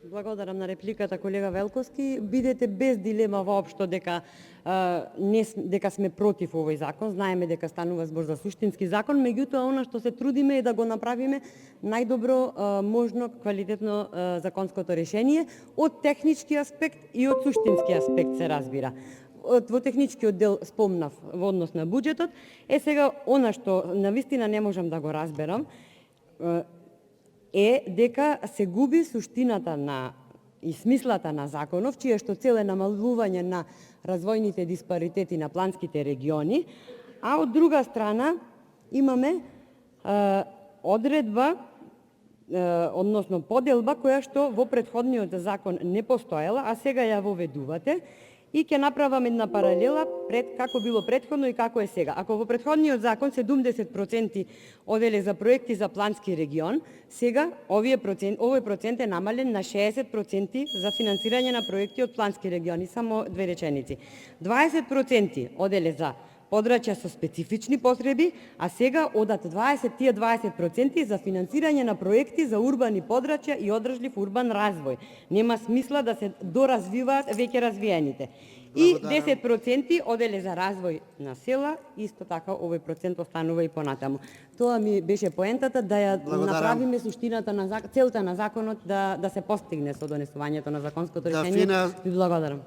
Благодарам на репликата, колега Велковски. Бидете без дилема воопшто дека дека сме против овој закон. Знаеме дека станува збор за суштински закон, меѓутоа она што се трудиме е да го направиме најдобро можно квалитетно законското решение од технички аспект и од суштински аспект се разбира. Во техничкиот дел спомнав во однос на буџетот, сега она што навистина не можам да го разберам е дека се губи суштината на и смислата на законов, чија што цел е намалување на развојните диспаритети на планските региони, а од друга страна имаме одредба, односно поделба која што во претходниот закон не постоела, а сега ја воведувате. И ќе направам една паралела како било претходно и како е сега. Ако во претходниот закон 70% оделе за проекти за плански регион, сега овој процент е намален на 60% за финансирање на проекти од плански региони. Само две реченици. 20% оделе за подрачја со специфични потреби, а сега одат 20% за финансирање на проекти за урбани подрачја и одржлив урбан развој. Нема смисла да се доразвиваат веќе развиените. И 10% оделе за развој на села, исто така овој процент останува и понатаму. Тоа ми беше поентата, да ја направиме суштината на целта на законот да се постигне со донесувањето на законското решение. Ви благодарам.